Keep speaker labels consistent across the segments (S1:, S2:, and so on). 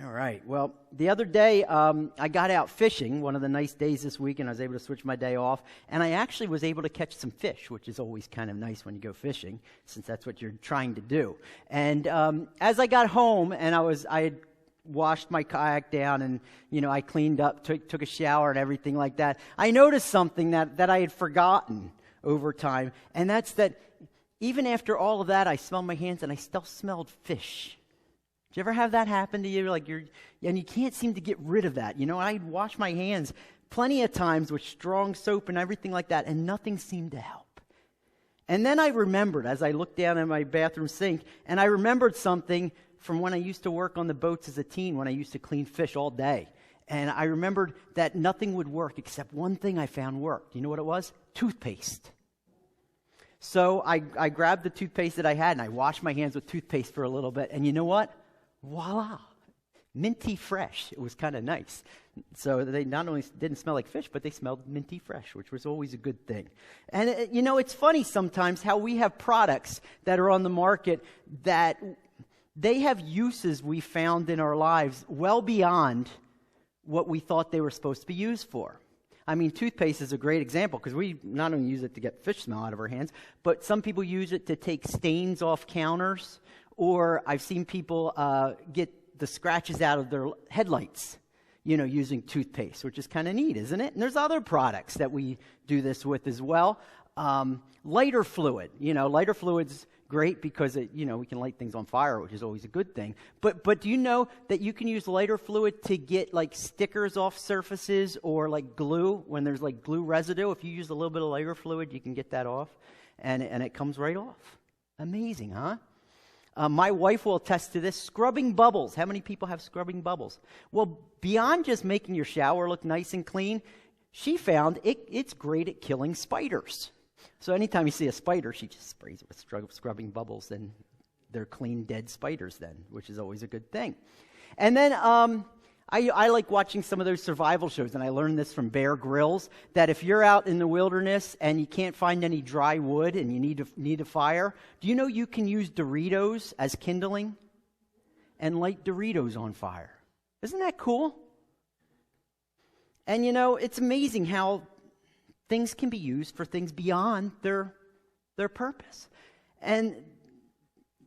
S1: All right. Well, the other day, I got out fishing, one of the nice days this week, and I was able to switch my day off. And I actually was able to catch some fish, which is always kind of nice when you go fishing, since that's what you're trying to do. And as I got home, and I had washed my kayak down, and I cleaned up, took a shower, and everything like that. I noticed something that I had forgotten over time, and that's that even after all of that, I smelled my hands, and I still smelled fish. Did you ever have that happen to you? And you can't seem to get rid of that. I'd wash my hands plenty of times with strong soap and everything like that, and nothing seemed to help. And then I remembered, as I looked down at my bathroom sink, and I remembered something from when I used to work on the boats as a teen, when I used to clean fish all day. And I remembered that nothing would work except one thing I found worked. You know what it was? Toothpaste. So I grabbed the toothpaste that I had, and I washed my hands with toothpaste for a little bit. And you know what? Voila, minty fresh. It was kind of nice. So they not only didn't smell like fish, but they smelled minty fresh, which was always a good thing. And it's funny sometimes how we have products that are on the market that they have uses we found in our lives well beyond what we thought they were supposed to be used for. I mean, toothpaste is a great example because we not only use it to get fish smell out of our hands, but some people use it to take stains off counters. Or I've seen people get the scratches out of their headlights, using toothpaste, which is kind of neat, isn't it? And there's other products that we do this with as well. Lighter fluid, lighter fluid's great because we can light things on fire, which is always a good thing. But do you know that you can use lighter fluid to get like stickers off surfaces or like glue when there's like glue residue? If you use a little bit of lighter fluid, you can get that off, and it comes right off. Amazing, huh? My wife will attest to this. Scrubbing bubbles. How many people have scrubbing bubbles? Well, beyond just making your shower look nice and clean, she found it's great at killing spiders. So anytime you see a spider, she just sprays it with scrubbing bubbles, and they're clean, dead spiders then, which is always a good thing. And then I like watching some of those survival shows, and I learned this from Bear Grylls, that if you're out in the wilderness and you can't find any dry wood and you need a fire, do you know you can use Doritos as kindling and light Doritos on fire? Isn't that cool? And it's amazing how things can be used for things beyond their purpose. And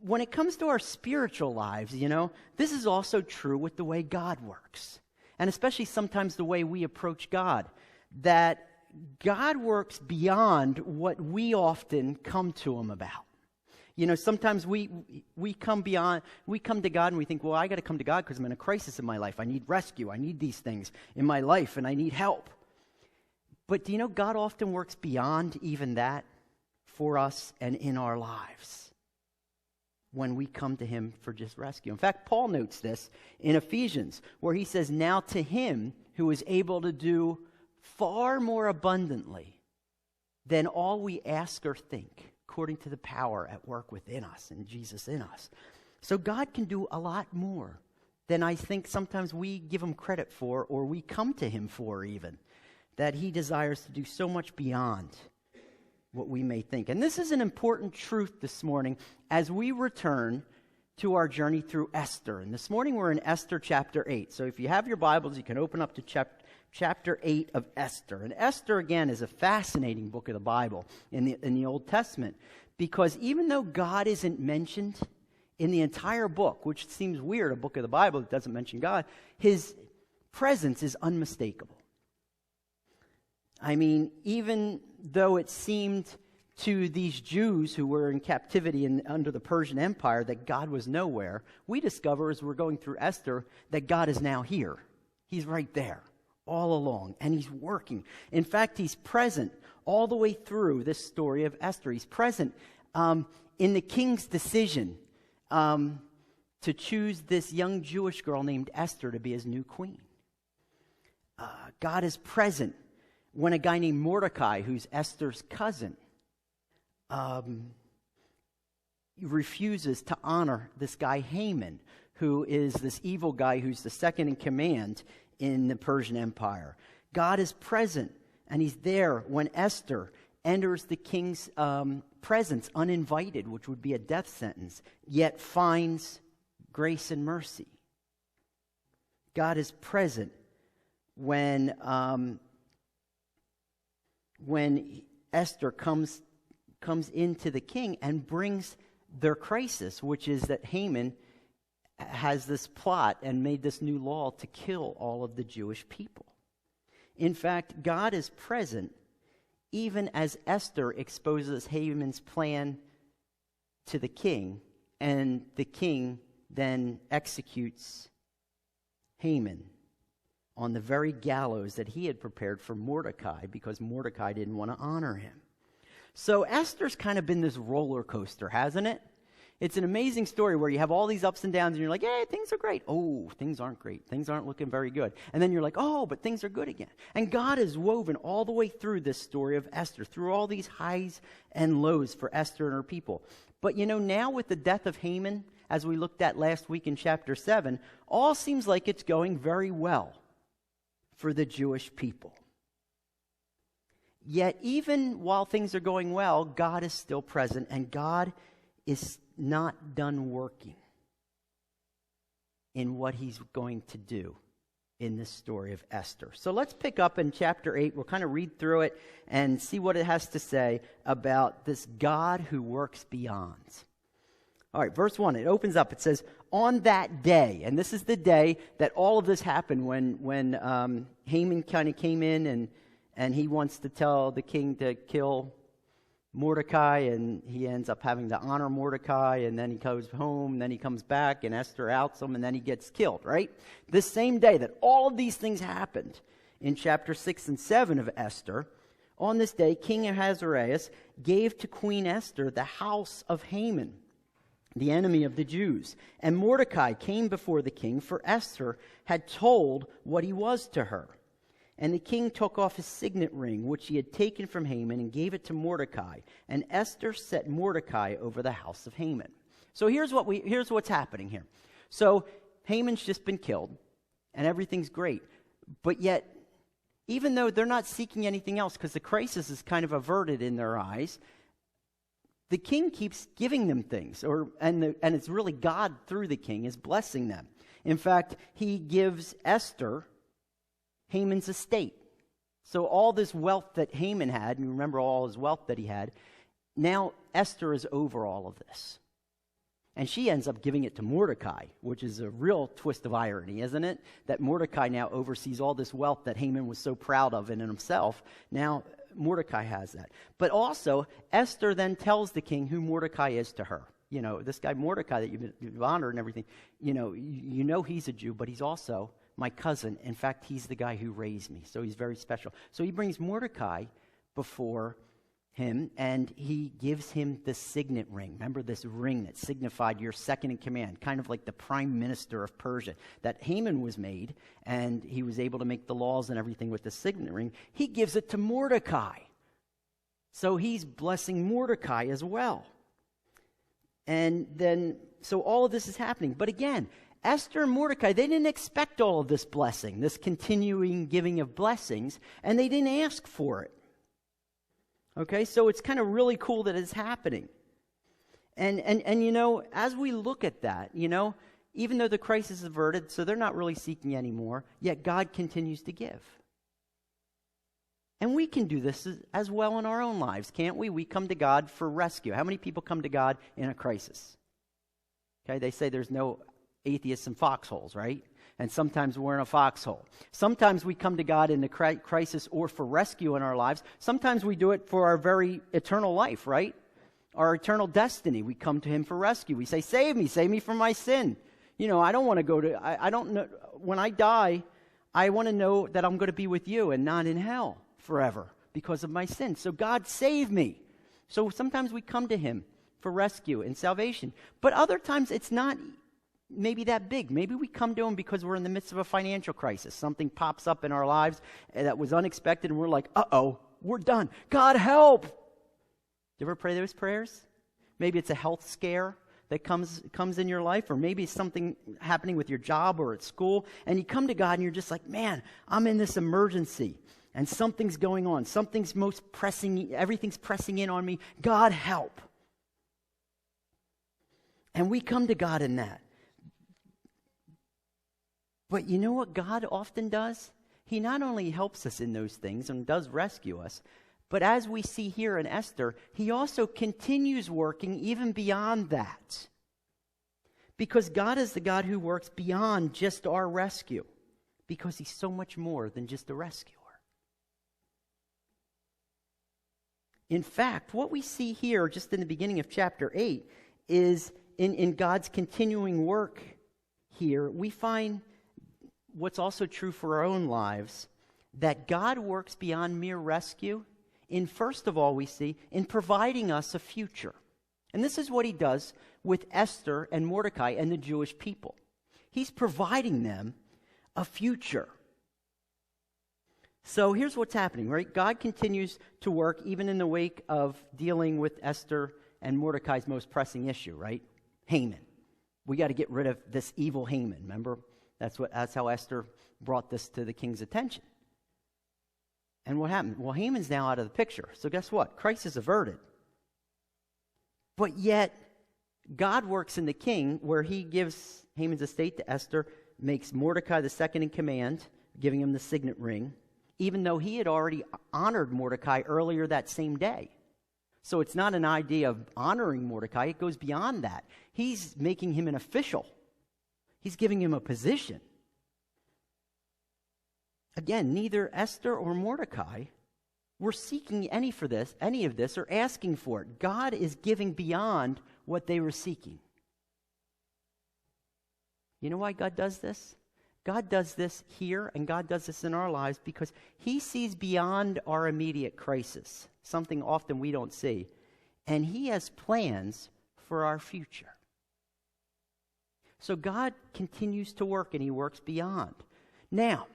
S1: when it comes to our spiritual lives, this is also true with the way God works. And especially sometimes the way we approach God. That God works beyond what we often come to Him about. Sometimes we come to God and we think, well, I got to come to God because I'm in a crisis in my life. I need rescue. I need these things in my life, and I need help. But do you know God often works beyond even that for us and in our lives when we come to Him for just rescue? In fact, Paul notes this in Ephesians, where he says, now to Him who is able to do far more abundantly than all we ask or think, according to the power at work within us and Jesus in us. So God can do a lot more than I think sometimes we give Him credit for, or we come to Him for even. That He desires to do so much beyond what we may think. And this is an important truth this morning as we return to our journey through Esther. And this morning we're in Esther chapter 8. So if you have your Bibles, you can open up to chapter 8 of Esther. And Esther, again, is a fascinating book of the Bible in the Old Testament, because even though God isn't mentioned in the entire book, which seems weird, a book of the Bible that doesn't mention God, His presence is unmistakable. I mean, even though it seemed to these Jews who were in captivity under the Persian Empire that God was nowhere, we discover as we're going through Esther that God is now here. He's right there, all along, and He's working. In fact, He's present all the way through this story of Esther. He's present in the king's decision to choose this young Jewish girl named Esther to be his new queen. God is present when a guy named Mordecai, who's Esther's cousin, refuses to honor this guy Haman, who is this evil guy who's the second in command in the Persian Empire. God is present, and He's there when Esther enters the king's presence uninvited, which would be a death sentence, yet finds grace and mercy. God is present when Esther comes into the king and brings their crisis, which is that Haman has this plot and made this new law to kill all of the Jewish people. In fact, God is present even as Esther exposes Haman's plan to the king, and the king then executes Haman on the very gallows that he had prepared for Mordecai because Mordecai didn't want to honor him. So Esther's kind of been this roller coaster, hasn't it? It's an amazing story where you have all these ups and downs and you're like, hey, things are great. Oh, things aren't great. Things aren't looking very good. And then you're like, oh, but things are good again. And God is woven all the way through this story of Esther, through all these highs and lows for Esther and her people. But now with the death of Haman, as we looked at last week in chapter 7, all seems like it's going very well for the Jewish people. Yet even while things are going well, God is still present, and God is not done working in what he's going to do in this story of Esther. So let's pick up in chapter 8. We'll kind of read through it and see what it has to say about this God who works beyond. All right, verse 1, it opens up. It says, on that day, and this is the day that all of this happened when Haman kind of came in and he wants to tell the king to kill Mordecai, and he ends up having to honor Mordecai, and then he goes home, and then he comes back, and Esther outs him, and then he gets killed, right? This same day that all of these things happened in chapter 6 and 7 of Esther, on this day, King Ahasuerus gave to Queen Esther the house of Haman, the enemy of the Jews. And Mordecai came before the king, for Esther had told what he was to her. And the king took off his signet ring, which he had taken from Haman, and gave it to Mordecai. And Esther set Mordecai over the house of Haman. So here's what's happening here. So Haman's just been killed, and everything's great. But yet, even though they're not seeking anything else, because the crisis is kind of averted in their eyes, the king keeps giving them things, and it's really God through the king is blessing them. In fact, he gives Esther Haman's estate. So all this wealth that Haman had, and you remember all his wealth that he had, now Esther is over all of this. And she ends up giving it to Mordecai, which is a real twist of irony, isn't it? That Mordecai now oversees all this wealth that Haman was so proud of in himself. Now Mordecai has that. But also, Esther then tells the king who Mordecai is to her. This guy Mordecai that you've honored and everything, you know he's a Jew, but he's also my cousin. In fact, he's the guy who raised me, so he's very special. So he brings Mordecai before him, and he gives him the signet ring. Remember this ring that signified your second in command, kind of like the prime minister of Persia, that Haman was made, and he was able to make the laws and everything with the signet ring. He gives it to Mordecai. So he's blessing Mordecai as well. And then, so all of this is happening. But again, Esther and Mordecai, they didn't expect all of this blessing, this continuing giving of blessings, and they didn't ask for it. Okay, so it's kind of really cool that it's happening. And as we look at that, even though the crisis is averted, so they're not really seeking anymore, yet God continues to give. And we can do this as well in our own lives, can't we? We come to God for rescue. How many people come to God in a crisis? Okay, they say there's no atheists in foxholes, right? And sometimes we're in a foxhole. Sometimes we come to God in a crisis or for rescue in our lives. Sometimes we do it for our very eternal life, right? Our eternal destiny. We come to him for rescue. We say, save me from my sin. I don't want to go to, I don't know, when I die, I want to know that I'm going to be with you and not in hell forever because of my sin. So God, save me. So sometimes we come to him for rescue and salvation. But other times it's not maybe that big. Maybe we come to him because we're in the midst of a financial crisis. Something pops up in our lives that was unexpected, and we're like, uh-oh, we're done. God, help! Do you ever pray those prayers? Maybe it's a health scare that comes in your life, or maybe it's something happening with your job or at school, and you come to God and you're just like, man, I'm in this emergency, and something's going on. Something's everything's pressing in on me. God, help! And we come to God in that. But you know what God often does? He not only helps us in those things and does rescue us, but as we see here in Esther, he also continues working even beyond that. Because God is the God who works beyond just our rescue. Because he's so much more than just a rescuer. In fact, what we see here just in the beginning of chapter 8 is in God's continuing work here, we find what's also true for our own lives, that God works beyond mere rescue in, first of all, we see, in providing us a future. And this is what he does with Esther and Mordecai and the Jewish people. He's providing them a future. So here's what's happening, right? God continues to work even in the wake of dealing with Esther and Mordecai's most pressing issue, right? Haman. We got to get rid of this evil Haman, remember? That's how Esther brought this to the king's attention. And what happened? Well, Haman's now out of the picture. So guess what? Crisis averted. But yet, God works in the king where he gives Haman's estate to Esther, makes Mordecai the second in command, giving him the signet ring, even though he had already honored Mordecai earlier that same day. So it's not an idea of honoring Mordecai. It goes beyond that. He's making him an official. He's giving him a position. Again, neither Esther or Mordecai were seeking any of this, or asking for it. God is giving beyond what they were seeking. You know why God does this? God does this here, and God does this in our lives because he sees beyond our immediate crisis, something often we don't see, and he has plans for our future. So God continues to work, and he works beyond. Now,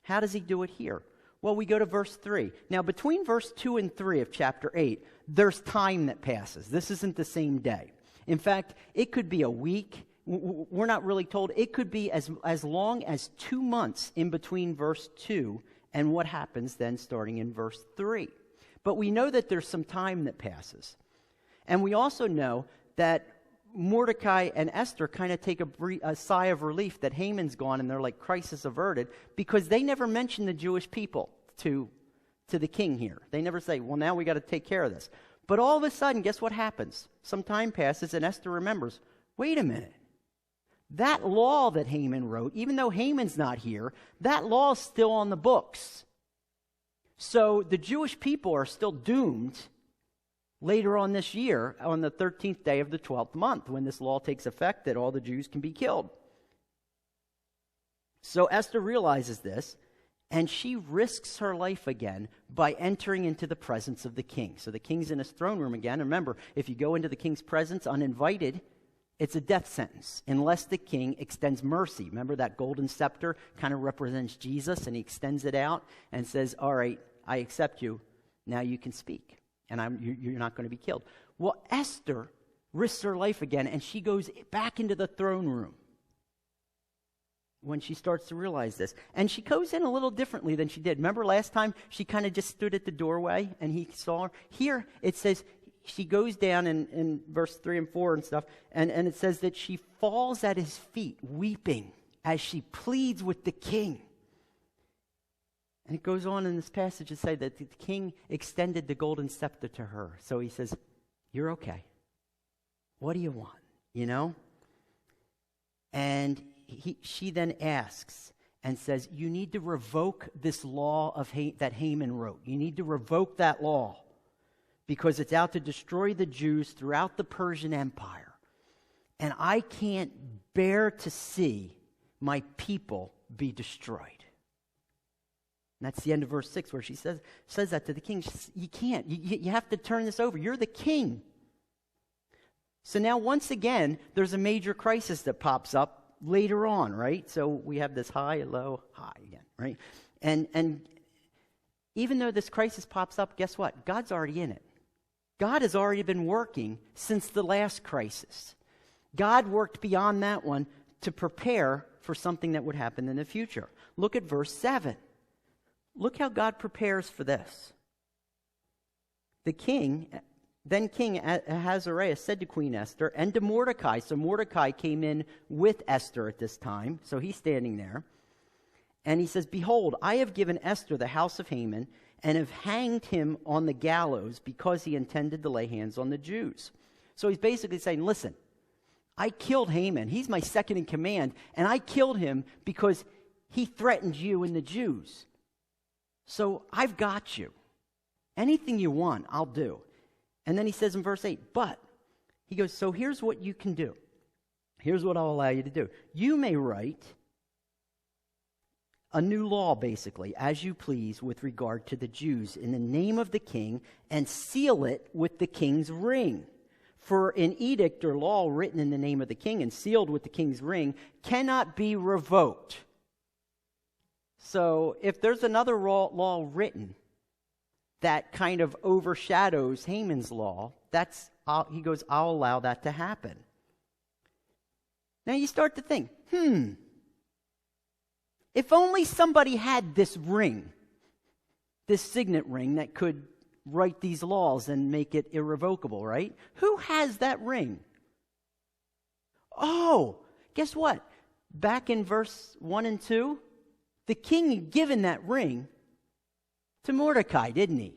S1: how does he do it here? Well, we go to verse 3. Now, between verse 2 and 3 of chapter 8, there's time that passes. This isn't the same day. In fact, it could be a week. We're not really told. It could be as long as 2 months in between verse 2 and what happens then starting in verse 3. But we know that there's some time that passes. And we also know that Mordecai and Esther kind of take a sigh of relief that Haman's gone and they're like crisis averted, because they never mention the Jewish people to the king here. They never say, well, now we got to take care of this. But all of a sudden, guess what happens? Some time passes and Esther remembers, wait a minute. That law that Haman wrote, even though Haman's not here, that law is still on the books. So the Jewish people are still doomed later on this year, on the 13th day of the 12th month, when this law takes effect, that all the Jews can be killed. So Esther realizes this, and she risks her life again by entering into the presence of the king. So the king's in his throne room again. And remember, if you go into the king's presence uninvited, it's a death sentence, unless the king extends mercy. Remember that golden scepter kind of represents Jesus, and he extends it out and says, all right, I accept you. Now you can speak. And you're not going to be killed. Well, Esther risks her life again, and she goes back into the throne room when she starts to realize this. And she goes in a little differently than she did. Remember last time she kind of just stood at the doorway and he saw her? Here it says she goes down in verse 3 and 4 and stuff, and it says that she falls at his feet weeping as she pleads with the king. And it goes on in this passage to say that the king extended the golden scepter to her. So he says, you're okay. What do you want? You know? And she then asks and says, you need to revoke this law of that Haman wrote. You need to revoke that law because it's out to destroy the Jews throughout the Persian Empire. And I can't bear to see my people be destroyed. And that's the end of verse 6 where she says that to the king. Says, you can't. You have to turn this over. You're the king. So now once again, there's a major crisis that pops up later on, right? So we have this high, low, high again, right? And even though this crisis pops up, guess what? God's already in it. God has already been working since the last crisis. God worked beyond that one to prepare for something that would happen in the future. Look at verse 7. Look how God prepares for this. Then King Ahasuerus said to Queen Esther and to Mordecai. So Mordecai came in with Esther at this time. So he's standing there. And he says, behold, I have given Esther the house of Haman and have hanged him on the gallows because he intended to lay hands on the Jews. So he's basically saying, listen, I killed Haman. He's my second in command, and I killed him because he threatened you and the Jews. So I've got you. Anything you want, I'll do. And then he says in verse 8, but, he goes, so here's what you can do. Here's what I'll allow you to do. You may write a new law, basically, as you please with regard to the Jews in the name of the king and seal it with the king's ring. For an edict or law written in the name of the king and sealed with the king's ring cannot be revoked. So if there's another law written that kind of overshadows Haman's law, he goes, I'll allow that to happen. Now you start to think, if only somebody had this ring, this signet ring that could write these laws and make it irrevocable, right? Who has that ring? Oh, guess what? Back in verse 1 and 2, the king had given that ring to Mordecai, didn't he?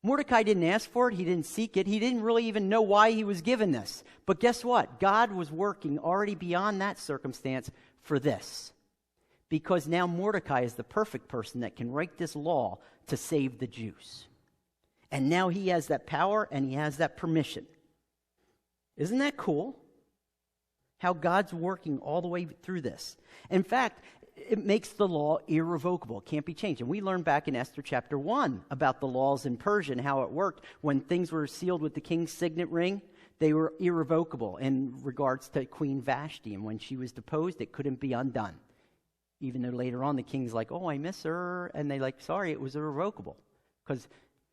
S1: Mordecai didn't ask for it. He didn't seek it. He didn't really even know why he was given this. But guess what? God was working already beyond that circumstance for this. Because now Mordecai is the perfect person that can write this law to save the Jews. And now he has that power and he has that permission. Isn't that cool? How God's working all the way through this. In fact, it makes the law irrevocable. It can't be changed. And we learned back in Esther chapter 1 about the laws in Persia and how it worked. When things were sealed with the king's signet ring, they were irrevocable in regards to Queen Vashti. And when she was deposed, it couldn't be undone. Even though later on the king's like, oh, I miss her. And they like, sorry, it was irrevocable.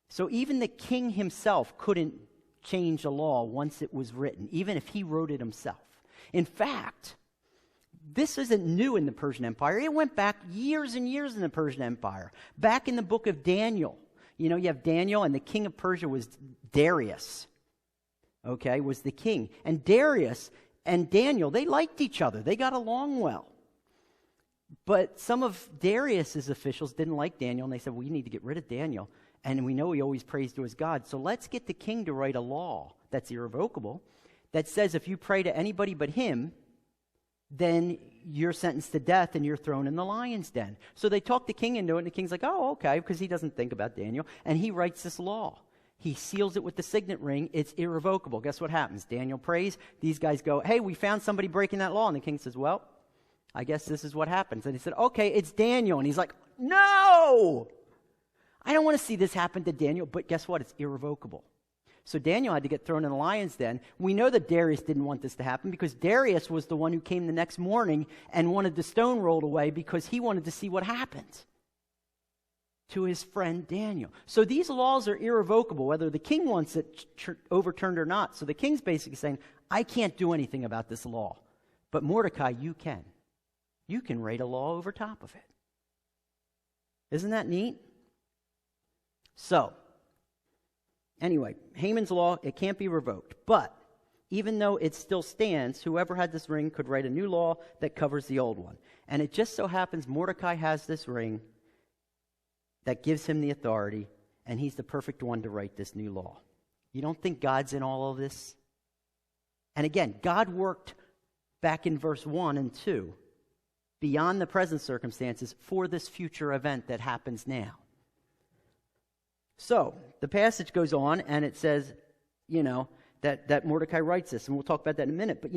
S1: So even the king himself couldn't change a law once it was written, even if he wrote it himself. In fact, this isn't new in the Persian Empire. It went back years and years in the Persian Empire. Back in the book of Daniel. You have Daniel, and the king of Persia was Darius. Okay, was the king. And Darius and Daniel, they liked each other. They got along well. But some of Darius's officials didn't like Daniel, and they said, we need to get rid of Daniel. And we know he always prays to his God. So let's get the king to write a law that's irrevocable that says if you pray to anybody but him, then you're sentenced to death and you're thrown in the lion's den. So they talk the king into it, and the king's like, oh, okay, because he doesn't think about Daniel. And he writes this law. He seals it with the signet ring. It's irrevocable. Guess what happens? Daniel prays. These guys go, hey, we found somebody breaking that law. And the king says, well, I guess this is what happens. And he said, okay, it's Daniel. And he's like, no! I don't want to see this happen to Daniel. But guess what? It's irrevocable. So Daniel had to get thrown in the lion's den. We know that Darius didn't want this to happen because Darius was the one who came the next morning and wanted the stone rolled away because he wanted to see what happened to his friend Daniel. So these laws are irrevocable, whether the king wants it overturned or not. So the king's basically saying, I can't do anything about this law. But Mordecai, you can. You can write a law over top of it. Isn't that neat? So, anyway, Haman's law, it can't be revoked. But even though it still stands, whoever had this ring could write a new law that covers the old one. And it just so happens Mordecai has this ring that gives him the authority, and he's the perfect one to write this new law. You don't think God's in all of this? And again, God worked back in verse 1 and 2 beyond the present circumstances for this future event that happens now. So, the passage goes on, and it says, that Mordecai writes this, and we'll talk about that in a minute. But,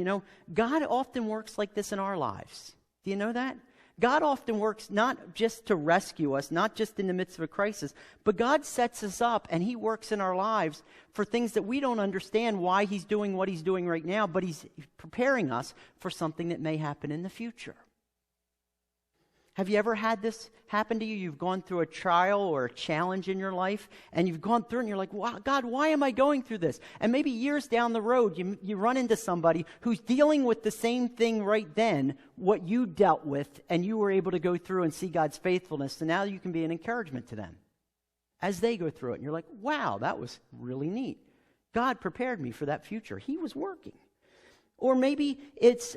S1: God often works like this in our lives. Do you know that? God often works not just to rescue us, not just in the midst of a crisis, but God sets us up, and he works in our lives for things that we don't understand why he's doing what he's doing right now, but he's preparing us for something that may happen in the future. Have you ever had this happen to you? You've gone through a trial or a challenge in your life, and you've gone through it, and you're like, wow, God, why am I going through this? And maybe years down the road, you run into somebody who's dealing with the same thing right then, what you dealt with, and you were able to go through and see God's faithfulness, so now you can be an encouragement to them as they go through it. And you're like, wow, that was really neat. God prepared me for that future. He was working. Or maybe it's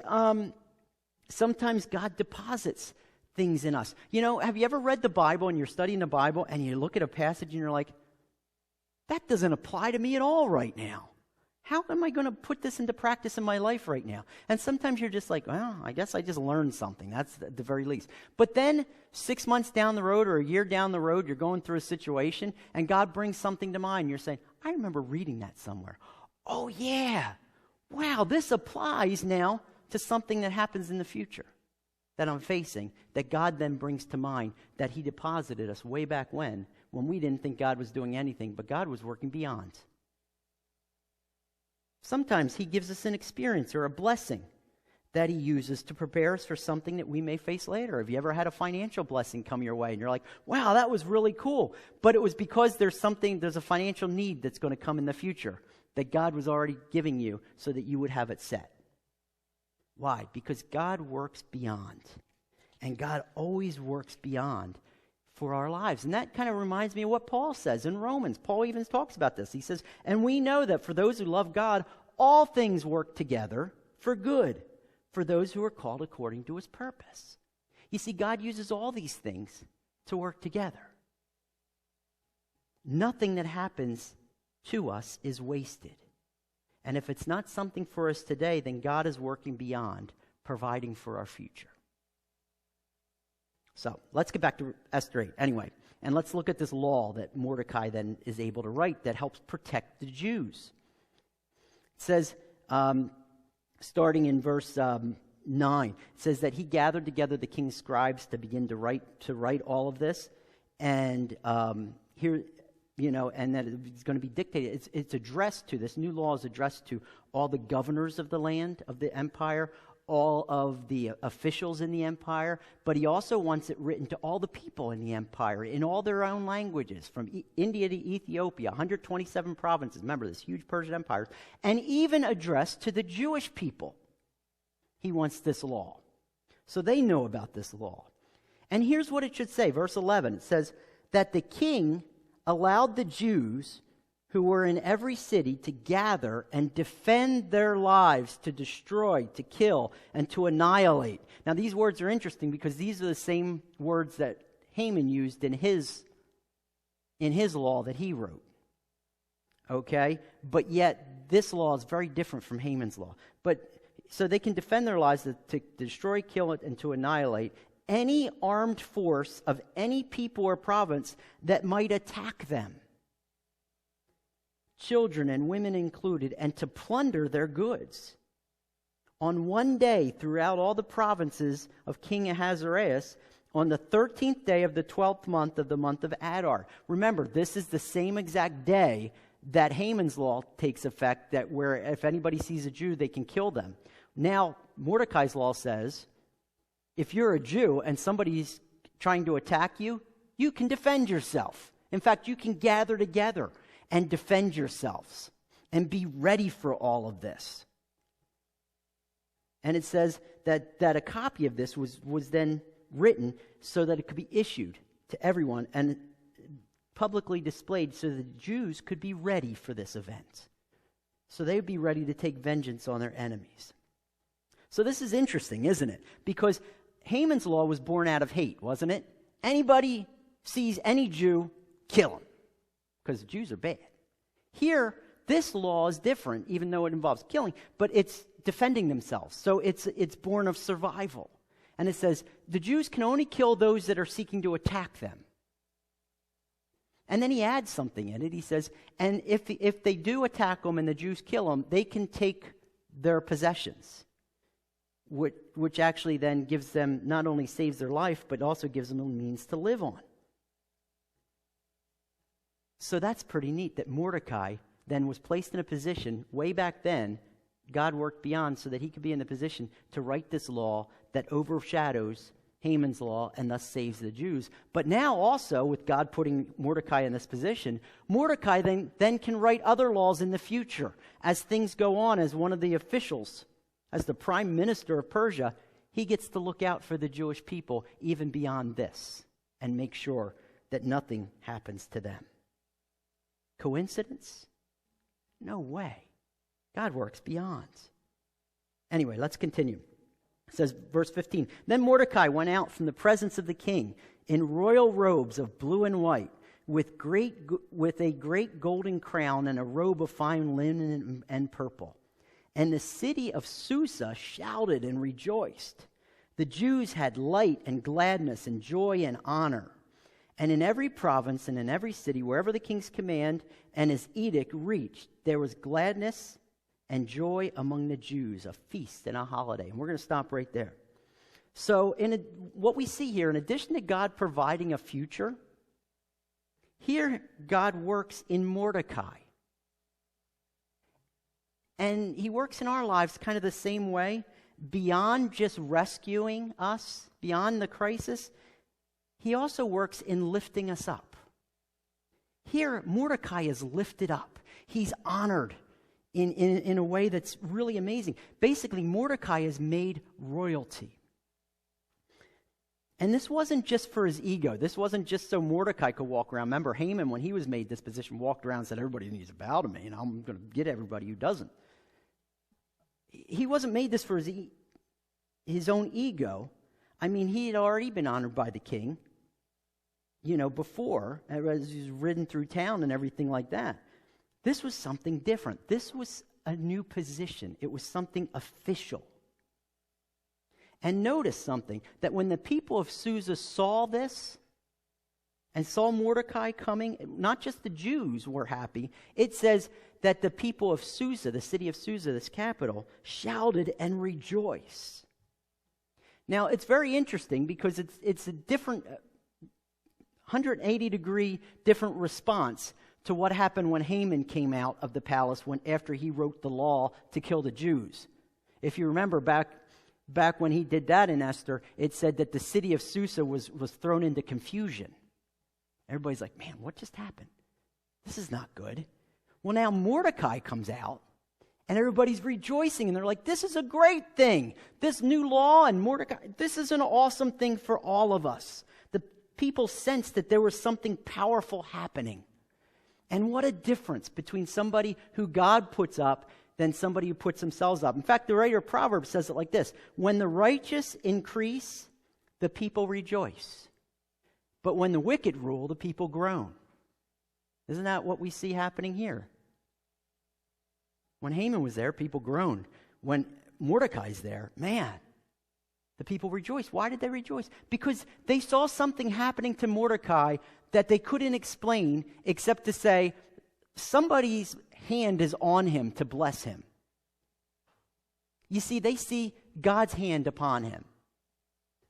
S1: sometimes God deposits things in us. You know, have you ever read the Bible and you're studying the Bible and you look at a passage and you're like, that doesn't apply to me at all right now. How am I going to put this into practice in my life right now? And sometimes you're just like, well, I guess I just learned something. That's at the very least. But then 6 months down the road or a year down the road, you're going through a situation and God brings something to mind. You're saying, I remember reading that somewhere. Oh, yeah. Wow, this applies now to something that happens in the future that I'm facing, that God then brings to mind, that he deposited us way back when we didn't think God was doing anything, but God was working beyond. Sometimes he gives us an experience or a blessing that he uses to prepare us for something that we may face later. Have you ever had a financial blessing come your way and you're like, wow, that was really cool, but it was because there's a financial need that's going to come in the future that God was already giving you so that you would have it set. Why? Because God works beyond. And God always works beyond for our lives. And that kind of reminds me of what Paul says in Romans. Paul even talks about this. He says, and we know that for those who love God, all things work together for good, for those who are called according to his purpose. You see, God uses all these things to work together. Nothing that happens to us is wasted. And if it's not something for us today, then God is working beyond, providing for our future. So let's get back to Esther 8 anyway, and let's look at this law that Mordecai then is able to write that helps protect the Jews. It says, starting in verse 9, it says that he gathered together the king's scribes to begin to write all of this, and here. And that it's going to be dictated. It's addressed to, this new law is addressed to all the governors of the land, of the empire, all of the officials in the empire, but he also wants it written to all the people in the empire in all their own languages, from India to Ethiopia, 127 provinces. Remember, this huge Persian empire, and even addressed to the Jewish people. He wants this law. So they know about this law. And here's what it should say, verse 11. It says that the king allowed the Jews who were in every city to gather and defend their lives, to destroy, to kill, and to annihilate. Now, these words are interesting because these are the same words that Haman used in his law that he wrote. Okay? But yet, this law is very different from Haman's law. But so they can defend their lives to destroy, kill, and to annihilate any armed force of any people or province that might attack them, children and women included, and to plunder their goods. On one day throughout all the provinces of King Ahasuerus, on the 13th day of the 12th month of the month of Adar. Remember, this is the same exact day that Haman's law takes effect, that where if anybody sees a Jew, they can kill them. Now, Mordecai's law says, if you're a Jew and somebody's trying to attack you, you can defend yourself. In fact, you can gather together and defend yourselves and be ready for all of this. And it says that a copy of this was then written so that it could be issued to everyone and publicly displayed so that the Jews could be ready for this event. So they would be ready to take vengeance on their enemies. So this is interesting, isn't it? Because Haman's law was born out of hate, wasn't it? Anybody sees any Jew, kill him, because Jews are bad. Here, this law is different, even though it involves killing, but it's defending themselves. So it's born of survival. And it says, the Jews can only kill those that are seeking to attack them. And then he adds something in it. He says, and if they do attack them and the Jews kill them, they can take their possessions, which actually then gives them, not only saves their life, but also gives them a means to live on. So that's pretty neat that Mordecai then was placed in a position, way back then, God worked beyond so that he could be in the position to write this law that overshadows Haman's law and thus saves the Jews. But now also, with God putting Mordecai in this position, Mordecai then can write other laws in the future as things go on. As one of the officials, as the prime minister of Persia, he gets to look out for the Jewish people even beyond this and make sure that nothing happens to them. Coincidence? No way. God works beyond. Anyway, let's continue. It says, verse 15, "Then Mordecai went out from the presence of the king in royal robes of blue and white, with a great golden crown and a robe of fine linen and purple. And the city of Susa shouted and rejoiced. The Jews had light and gladness and joy and honor. And in every province and in every city, wherever the king's command and his edict reached, there was gladness and joy among the Jews, a feast and a holiday." And we're going to stop right there. So what we see here, in addition to God providing a future, here God works in Mordecai. And he works in our lives kind of the same way. Beyond just rescuing us, beyond the crisis, he also works in lifting us up. Here, Mordecai is lifted up. He's honored in a way that's really amazing. Basically, Mordecai is made royalty. And this wasn't just for his ego. This wasn't just so Mordecai could walk around. Remember, Haman, when he was made this position, walked around and said, "Everybody needs to bow to me, and I'm going to get everybody who doesn't." He wasn't made this for his own ego. I mean, he had already been honored by the king, before, as he was ridden through town and everything like that. This was something different. This was a new position. It was something official. And notice something, that when the people of Susa saw this and saw Mordecai coming, not just the Jews were happy. It says that the people of Susa, the city of Susa, this capital, shouted and rejoiced. Now, it's very interesting because it's a different 180-degree different response to what happened when Haman came out of the palace after he wrote the law to kill the Jews. If you remember back when he did that in Esther, it said that the city of Susa was thrown into confusion. Everybody's like, "Man, what just happened? This is not good." Well, now Mordecai comes out, and everybody's rejoicing, and they're like, "This is a great thing. This new law and Mordecai, this is an awesome thing for all of us." The people sensed that there was something powerful happening. And what a difference between somebody who God puts up than somebody who puts themselves up. In fact, the writer of Proverbs says it like this: "When the righteous increase, the people rejoice. But when the wicked rule, the people groan." Isn't that what we see happening here? When Haman was there, people groaned. When Mordecai's there, man, the people rejoice. Why did they rejoice? Because they saw something happening to Mordecai that they couldn't explain except to say, somebody's hand is on him to bless him. You see, they see God's hand upon him.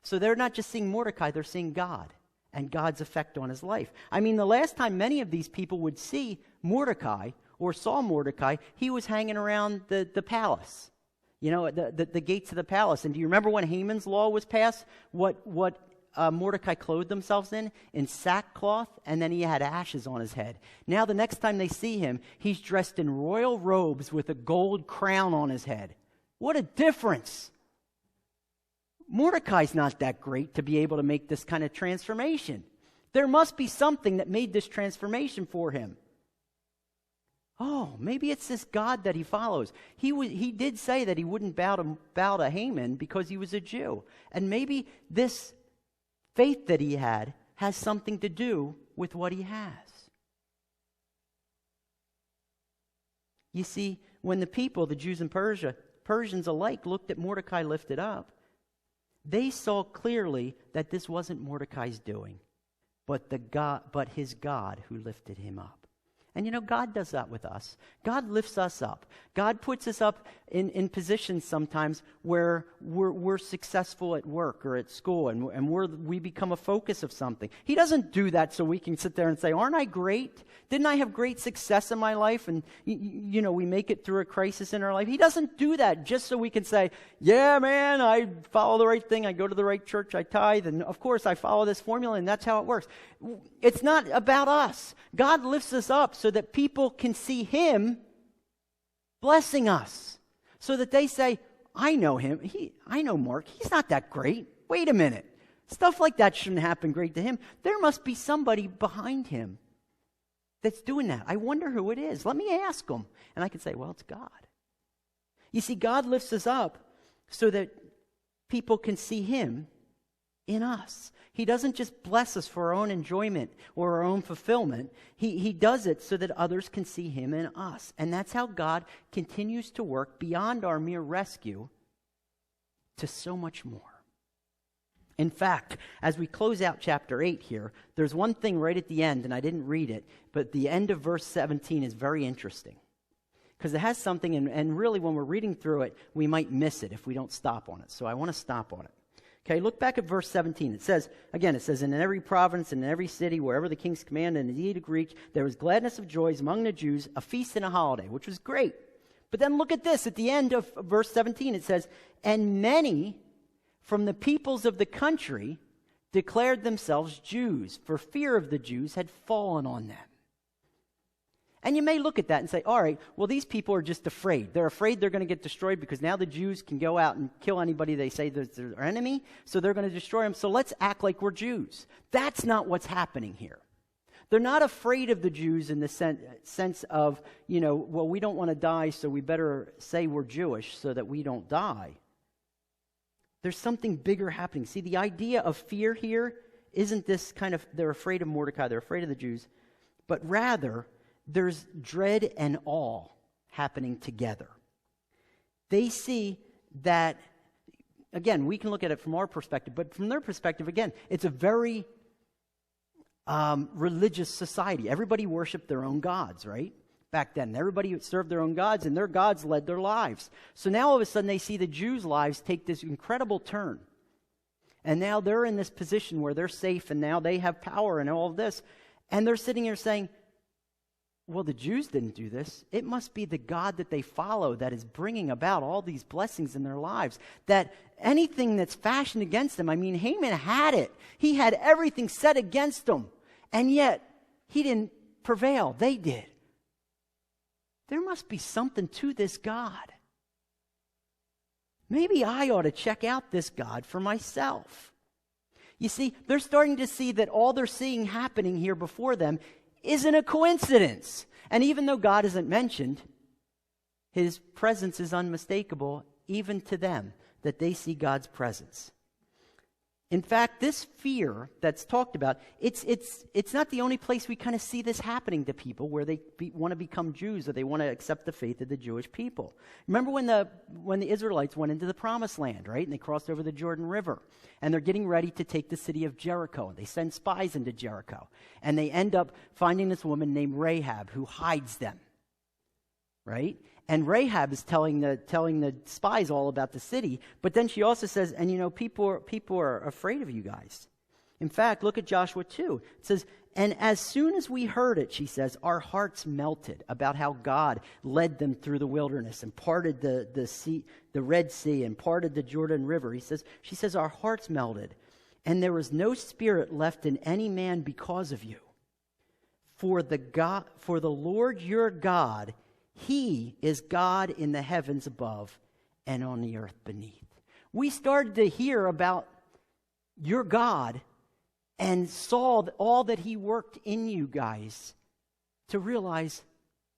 S1: So they're not just seeing Mordecai, they're seeing God and God's effect on his life. I mean, the last time many of these people would see Mordecai or saw Mordecai, he was hanging around the palace, the gates of the palace. And do you remember when Haman's law was passed, what Mordecai clothed themselves in sackcloth, and then he had ashes on his head. Now the next time they see him, he's dressed in royal robes with a gold crown on his head. What a difference! Mordecai's not that great to be able to make this kind of transformation. There must be something that made this transformation for him. Oh, maybe it's this God that he follows. He did say that he wouldn't bow to Haman because he was a Jew. And maybe this faith that he had has something to do with what he has. You see, when the people, the Jews and Persians alike, looked at Mordecai lifted up, they saw clearly that this wasn't Mordecai's doing, but his God who lifted him up. And God does that with us. God lifts us up. God puts us up in positions sometimes where we're successful at work or at school, and we become a focus of something. He doesn't do that so we can sit there and say, "Aren't I great? Didn't I have great success in my life?" And we make it through a crisis in our life. He doesn't do that just so we can say, "Yeah, man, I follow the right thing. I go to the right church. I tithe, and of course I follow this formula, and that's how it works." It's not about us. God lifts us up so that people can see him blessing us, so that they say, "I know him. I know Mark. He's not that great. Wait a minute. Stuff like that shouldn't happen great to him. There must be somebody behind him that's doing that. I wonder who it is. Let me ask him." And I can say, "Well, it's God." You see, God lifts us up so that people can see him in us. He doesn't just bless us for our own enjoyment or our own fulfillment. He does it so that others can see him in us. And that's how God continues to work beyond our mere rescue to so much more. In fact, as we close out chapter 8 here, there's one thing right at the end, and I didn't read it, but the end of verse 17 is very interesting. Because it has something, and really when we're reading through it, we might miss it if we don't stop on it. So I want to stop on it. Okay, look back at verse 17. It says, in every province and in every city, wherever the king's command and the edict reached, there was gladness of joys among the Jews, a feast and a holiday, which was great. But then look at this. At the end of verse 17, it says, and many from the peoples of the country declared themselves Jews, for fear of the Jews had fallen on them. And you may look at that and say, all right, well, these people are just afraid. They're afraid they're going to get destroyed because now the Jews can go out and kill anybody they say is their enemy, so they're going to destroy them. So let's act like we're Jews. That's not what's happening here. They're not afraid of the Jews in the sense of, well, we don't want to die, so we better say we're Jewish so that we don't die. There's something bigger happening. See, the idea of fear here isn't this kind of, they're afraid of Mordecai, they're afraid of the Jews, but rather, there's dread and awe happening together. They see that, again, we can look at it from our perspective, but from their perspective, again, it's a very religious society. Everybody worshiped their own gods, right? Back then, everybody served their own gods, and their gods led their lives. So now all of a sudden they see the Jews' lives take this incredible turn. And now they're in this position where they're safe, and now they have power and all of this. And they're sitting here saying, well, the Jews didn't do this. It must be the God that they follow that is bringing about all these blessings in their lives. That anything that's fashioned against them, Haman had it. He had everything set against him. And yet, he didn't prevail. They did. There must be something to this God. Maybe I ought to check out this God for myself. You see, they're starting to see that all they're seeing happening here before them isn't a coincidence. And even though God isn't mentioned, his presence is unmistakable even to them, that they see God's presence. In fact, this fear that's talked about, it's not the only place we kind of see this happening to people where they want to become Jews or they want to accept the faith of the Jewish people. Remember when the Israelites went into the Promised Land, right? And they crossed over the Jordan River. And they're getting ready to take the city of Jericho. And they send spies into Jericho. And they end up finding this woman named Rahab who hides them, right? And Rahab is telling the spies all about the city, but then she also says, and people are afraid of you guys. In fact, look at Joshua 2. It says, and as soon as we heard it, she says, our hearts melted about how God led them through the wilderness and parted the sea, the Red Sea, and parted the Jordan River. She says, our hearts melted, and there was no spirit left in any man because of you. For the Lord your God, he is God in the heavens above and on the earth beneath. We started to hear about your God and saw all that he worked in you guys to realize,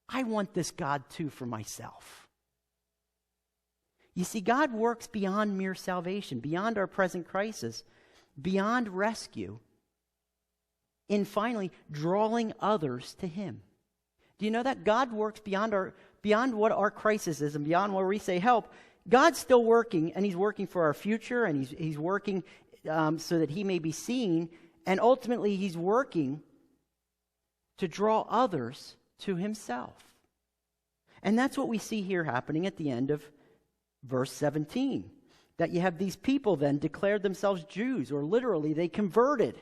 S1: I want this God too for myself. You see, God works beyond mere salvation, beyond our present crisis, beyond rescue, in finally drawing others to him. Do you know that God works beyond what our crisis is and beyond where we say help? God's still working, and he's working for our future, and he's working so that he may be seen, and ultimately he's working to draw others to himself. And that's what we see here happening at the end of verse 17. That you have these people then declared themselves Jews, or literally they converted.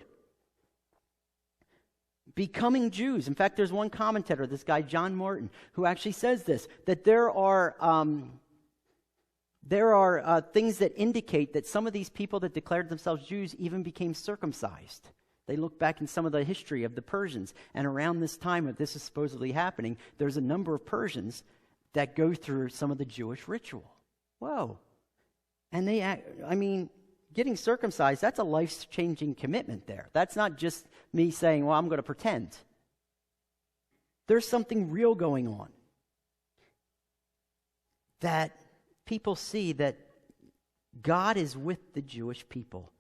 S1: Becoming Jews. In fact, there's one commentator, this guy John Martin, who actually says this, that there are things that indicate that some of these people that declared themselves Jews even became circumcised. They look back in some of the history of the Persians, and around this time that this is supposedly happening, there's a number of Persians that go through some of the Jewish ritual. Whoa. And getting circumcised, that's a life-changing commitment there. That's not just me saying, well, I'm going to pretend. There's something real going on. That people see that God is with the Jewish people,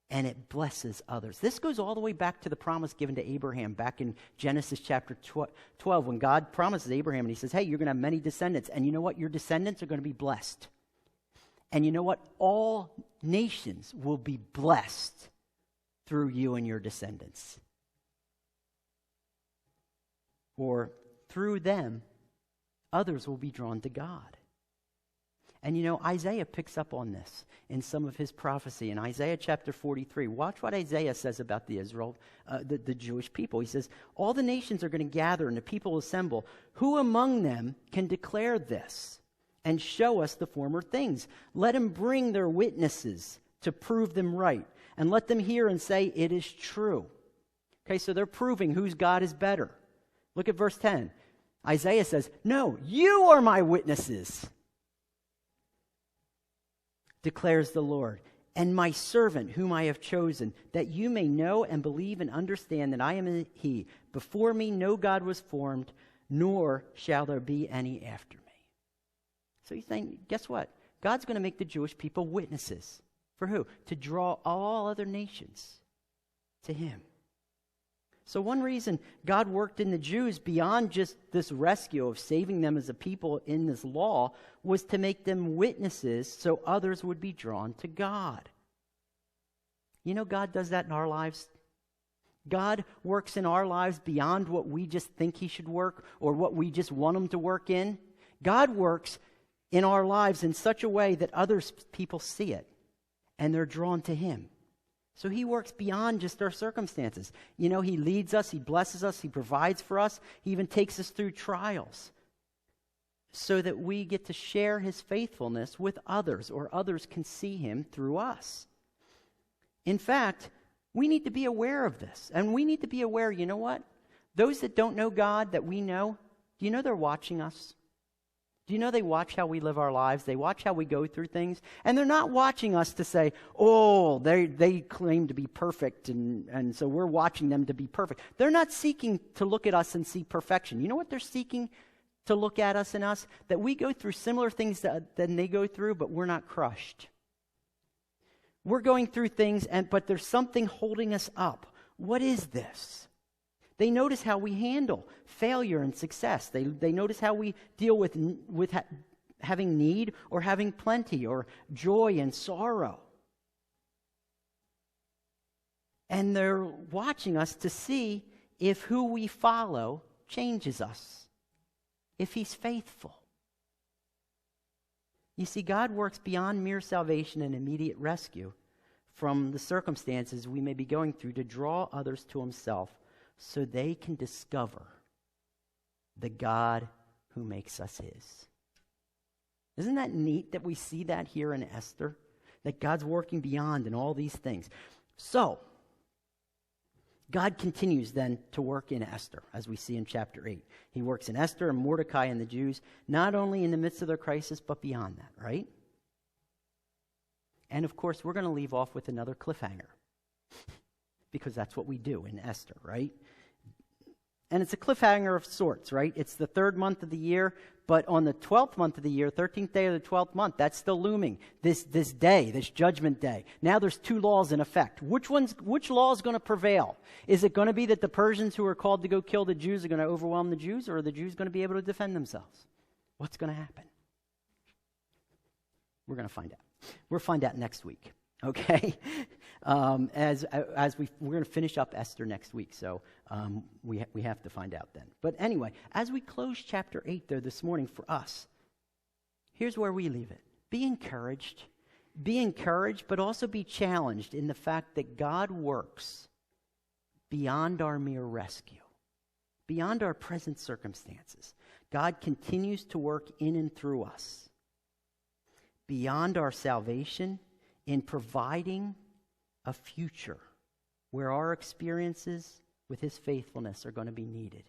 S1: and it blesses others. This goes all the way back to the promise given to Abraham back in Genesis chapter 12, when God promises Abraham, and he says, hey, you're going to have many descendants, and you know what? Your descendants are going to be blessed. And you know what? All nations will be blessed through you and your descendants. Or through them, others will be drawn to God. And you know, Isaiah picks up on this in some of his prophecy. In Isaiah chapter 43, watch what Isaiah says about the Jewish people. He says, all the nations are going to gather and the people will assemble. Who among them can declare this and show us the former things? Let them bring their witnesses to prove them right, and let them hear and say, it is true. Okay, so they're proving whose God is better. Look at verse 10. Isaiah says, no, you are my witnesses, declares the Lord, and my servant whom I have chosen, that you may know and believe and understand that I am he. Before me no God was formed, nor shall there be any after me. So he's saying, guess what? God's going to make the Jewish people witnesses. For who? To draw all other nations to him. So one reason God worked in the Jews beyond just this rescue of saving them as a people in this law was to make them witnesses so others would be drawn to God. You know, God does that in our lives. God works in our lives beyond what we just think he should work or what we just want him to work in. God works in our lives in such a way that other people see it and they're drawn to him. So he works beyond just our circumstances. You know, he leads us, he blesses us, he provides for us. He even takes us through trials so that we get to share his faithfulness with others, or others can see him through us. In fact, we need to be aware of this. And we need to be aware, you know what? Those that don't know God that we know, do you know they're watching us? Do you know they watch how we live our lives? They watch how we go through things. And they're not watching us to say, oh, they claim to be perfect, and so we're watching them to be perfect. They're not seeking to look at us and see perfection. You know what they're seeking to look at us and us? That we go through similar things that they go through, but we're not crushed. We're going through things, but there's something holding us up. What is this? They notice how we handle failure and success. They notice how we deal with having need or having plenty, or joy and sorrow. And they're watching us to see if who we follow changes us, if he's faithful. You see, God works beyond mere salvation and immediate rescue from the circumstances we may be going through to draw others to himself, so they can discover the God who makes us his. Isn't that neat that we see that here in Esther? That God's working beyond in all these things. So, God continues then to work in Esther, as we see in chapter 8. He works in Esther and Mordecai and the Jews, not only in the midst of their crisis, but beyond that, right? And of course, we're going to leave off with another cliffhanger. Because that's what we do in Esther, right? And it's a cliffhanger of sorts, right? It's the third month of the year, but on the 12th month of the year, 13th day of the 12th month, that's still looming. This day, this judgment day. Now there's two laws in effect. Which law is going to prevail? Is it going to be that the Persians who are called to go kill the Jews are going to overwhelm the Jews, or are the Jews going to be able to defend themselves? What's going to happen? We're going to find out. We'll find out next week. Okay, we're going to finish up Esther next week, so we have to find out then. But anyway, as we close chapter 8 there this morning for us, here's where we leave it. Be encouraged, but also be challenged in the fact that God works beyond our mere rescue, beyond our present circumstances. God continues to work in and through us, beyond our salvation, in providing a future where our experiences with his faithfulness are going to be needed.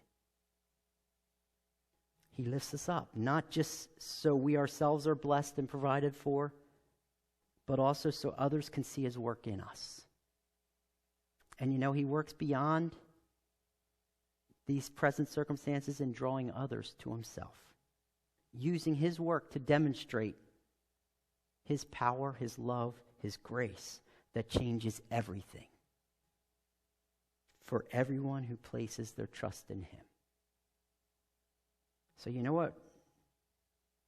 S1: He lifts us up, not just so we ourselves are blessed and provided for, but also so others can see his work in us. And you know, he works beyond these present circumstances in drawing others to himself, using his work to demonstrate His power, His love, His grace that changes everything for everyone who places their trust in Him. So you know what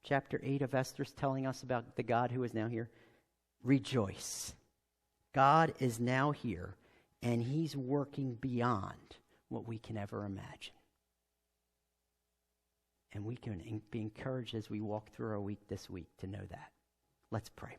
S1: chapter 8 of Esther is telling us about the God who is now here? Rejoice. God is now here, and He's working beyond what we can ever imagine. And we can be encouraged as we walk through our week this week to know that. Let's pray.